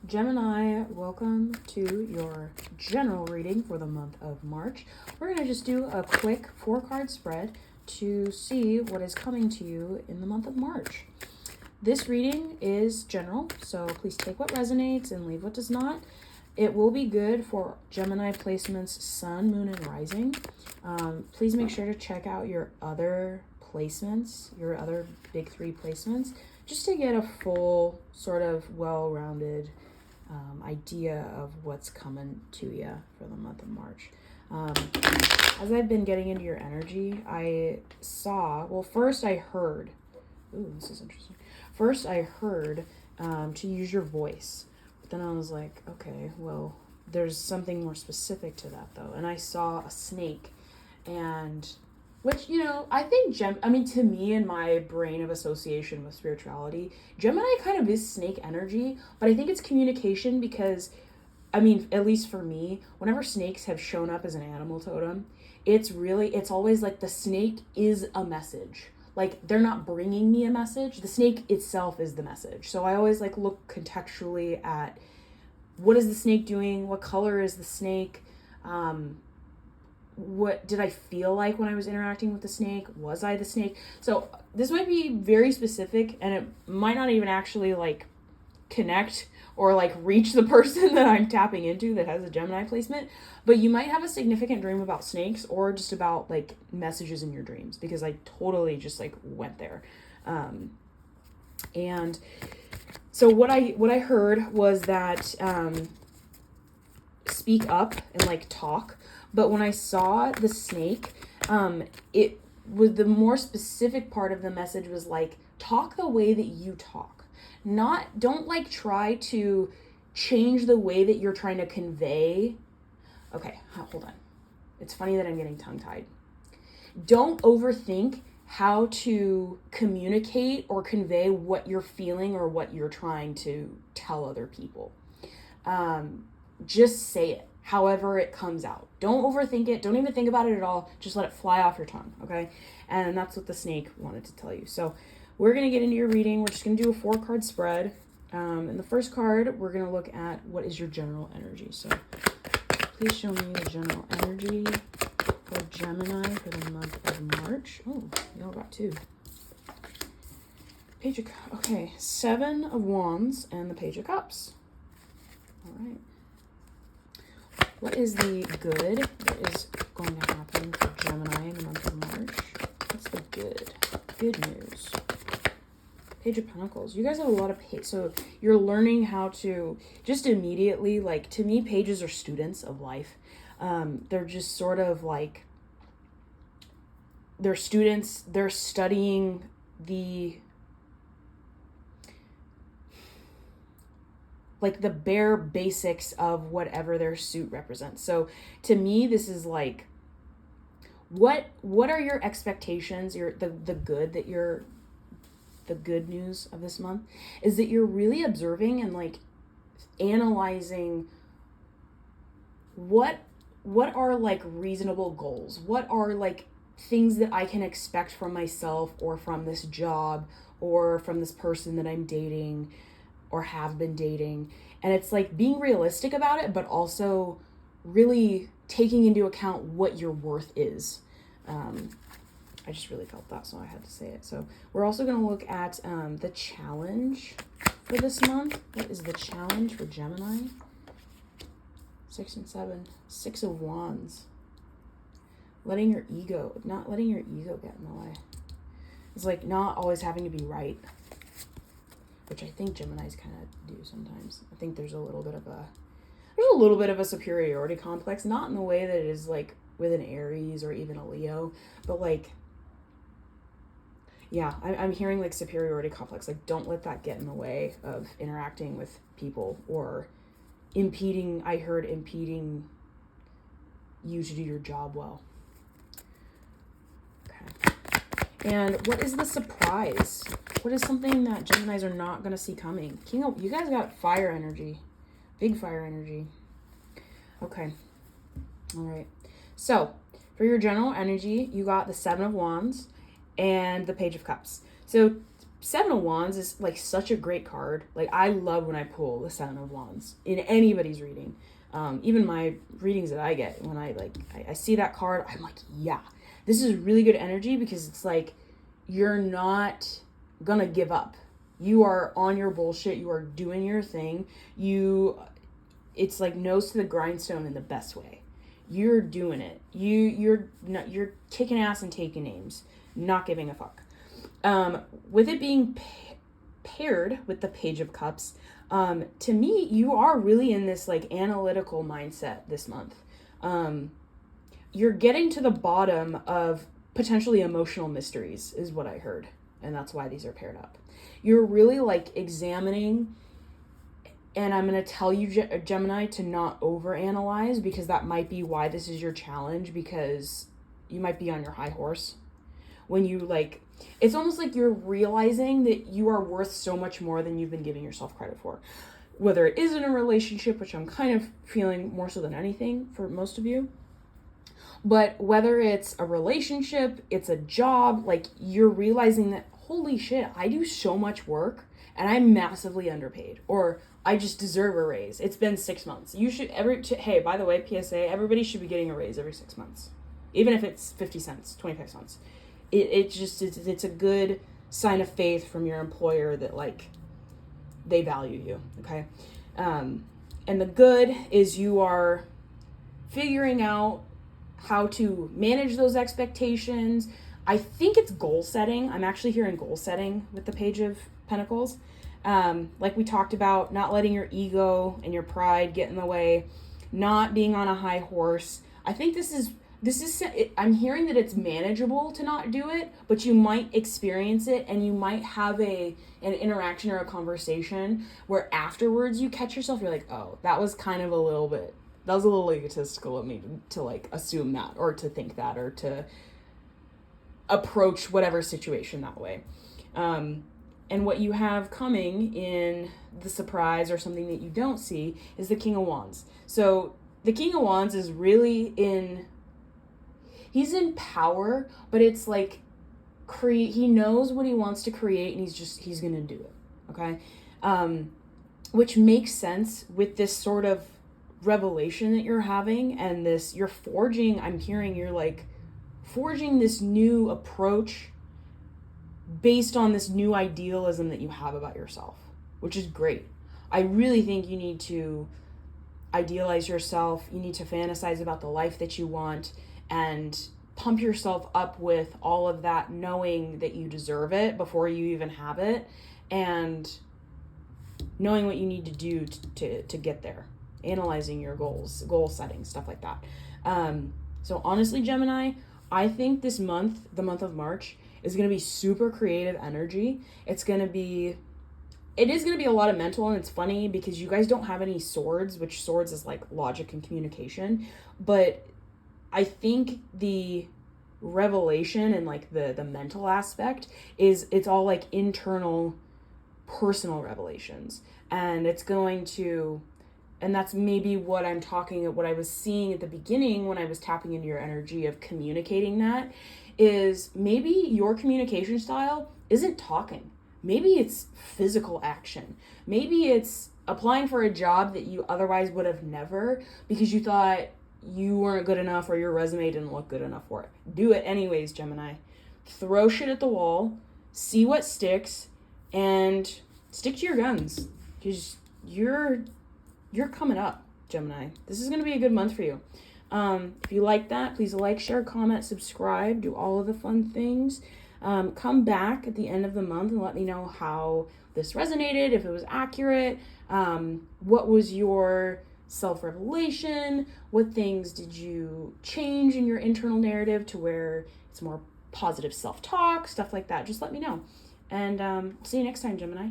Gemini, welcome to your general reading for the month of March. We're going to just do a quick 4-card spread to see what is coming to you in the month of March. This reading is general, so please take what resonates and leave what does not. It will be good for Gemini placements Sun, Moon, and Rising. Please make sure to check out your other placements, your other big 3 placements, just to get a full, sort of well-rounded idea of what's coming to you for the month of March. As I've been getting into your energy, I saw, well, first I heard, ooh, this is interesting. First I heard to use your voice, but then I was like, okay, well, there's something more specific to that though. And I saw a snake, and which, you know, I think, to me, in my brain of association with spirituality, Gemini kind of is snake energy, but I think it's communication because, at least for me, whenever snakes have shown up as an animal totem, it's always like the snake is a message. Like, they're not bringing me a message. The snake itself is the message. So I always, look contextually at what is the snake doing? What color is the snake? What did I feel like when I was interacting with the snake? Was I the snake? So this might be very specific, and it might not even actually connect or reach the person that I'm tapping into that has a Gemini placement, but you might have a significant dream about snakes or just about messages in your dreams, because I totally just went there. And so what I heard was that speak up and talk. But when I saw the snake, it was the more specific part of the message was talk the way that you talk. Don't try to change the way that you're trying to convey. Okay, hold on. It's funny that I'm getting tongue-tied. Don't overthink how to communicate or convey what you're feeling or what you're trying to tell other people. Just say it however it comes out. Don't overthink it. Don't even think about it at all. Just let it fly off your tongue, okay? And that's what the snake wanted to tell you. So we're going to get into your reading. We're just going to do a 4-card spread. In the first card, we're going to look at what is your general energy. So please show me the general energy for Gemini for the month of March. Oh, y'all got 2. Page of, okay, 7 of Wands and the Page of Cups. All right. What is the good that is going to happen for Gemini in the month of March? What's the good news? Page of Pentacles. You guys have a lot of so you're learning how to just immediately, to me, pages are students of life. They're just sort of they're students, they're studying the bare basics of whatever their suit represents. So to me, this is what are your expectations? The good news of this month is that you're really observing and analyzing what are reasonable goals? What are things that I can expect from myself or from this job or from this person that I'm dating or have been dating? And it's being realistic about it, but also really taking into account what your worth is. I just really felt that, so I had to say it. So we're also going to look at the challenge for this month. What is the challenge for Gemini? 6 and 7. 6 of Wands. Not letting your ego get in the way. It's not always having to be right, which I think Geminis kind of do sometimes. I think there's a little bit of a superiority complex, not in the way that it is with an Aries or even a Leo, but yeah, I'm hearing superiority complex. Don't let that get in the way of interacting with people or impeding you to do your job well. Okay. And what is the surprise? What is something that Geminis are not going to see coming? You guys got fire energy. Big fire energy. Okay. All right. So, for your general energy, you got the 7 of Wands and the Page of Cups. So, Seven of Wands is like such a great card. Like I love when I pull the Seven of Wands in anybody's reading. Even my readings that I get, when I see that card, I'm like, yeah, this is really good energy, because it's like you're not gonna give up. You are on your bullshit. You are doing your thing. It's like nose to the grindstone in the best way. You're doing it. You're kicking ass and taking names, not giving a fuck. With it being paired with the Page of Cups, to me, you are really in this like analytical mindset this month. You're getting to the bottom of potentially emotional mysteries is what I heard. And that's why these are paired up. You're really like examining, and I'm going to tell you, Gemini, to not overanalyze, because that might be why this is your challenge, because you might be on your high horse. When you like, it's almost like you're realizing that you are worth so much more than you've been giving yourself credit for. Whether it is in a relationship, which I'm kind of feeling more so than anything for most of you. But whether it's a relationship, it's a job, like you're realizing that, holy shit, I do so much work and I'm massively underpaid. Or I just deserve a raise. It's been 6 months. You should hey, by the way, PSA, everybody should be getting a raise every 6 months. Even if it's 50 cents, 25 cents. It's a good sign of faith from your employer that like they value you, okay? And the good is you are figuring out how to manage those expectations. I think it's goal setting. I'm actually hearing goal setting with the Page of Pentacles. Like we talked about, not letting your ego and your pride get in the way, not being on a high horse. I think this is I'm hearing that it's manageable to not do it, but you might experience it, and you might have an interaction or a conversation where afterwards you catch yourself, you're like, oh, that was a little egotistical of me to like assume that, or to think that, or to approach whatever situation that way. And what you have coming in the surprise, or something that you don't see, is the King of Wands. So the King of Wands is really he's in power, but it's like he knows what he wants to create, and he's gonna do it, okay? Which makes sense with this sort of revelation that you're having, and you're like forging this new approach based on this new idealism that you have about yourself, which is great. I really think you need to idealize yourself. You need to fantasize about the life that you want, and pump yourself up with all of that, knowing that you deserve it before you even have it, and knowing what you need to do to get there, analyzing your goals, goal setting, stuff like that. So honestly, Gemini, I think this month, the month of March, is going to be super creative energy. It is going to be a lot of mental, and it's funny because you guys don't have any swords, which swords is like logic and communication, but I think the revelation and like the mental aspect it's all like internal personal revelations, and and that's maybe what I was seeing at the beginning when I was tapping into your energy of communicating. That is, maybe your communication style isn't talking. Maybe it's physical action. Maybe it's applying for a job that you otherwise would have never, because you thought you weren't good enough or your resume didn't look good enough for it. Do it anyways, Gemini. Throw shit at the wall, see what sticks, and stick to your guns, because you're coming up, Gemini. This is going to be a good month for you. If you like that, please like, share, comment, subscribe, do all of the fun things. Come back at the end of the month and let me know how this resonated, if it was accurate, what was your self-revelation, what things did you change in your internal narrative to where it's more positive self-talk, stuff like that. Just let me know. And see you next time, Gemini.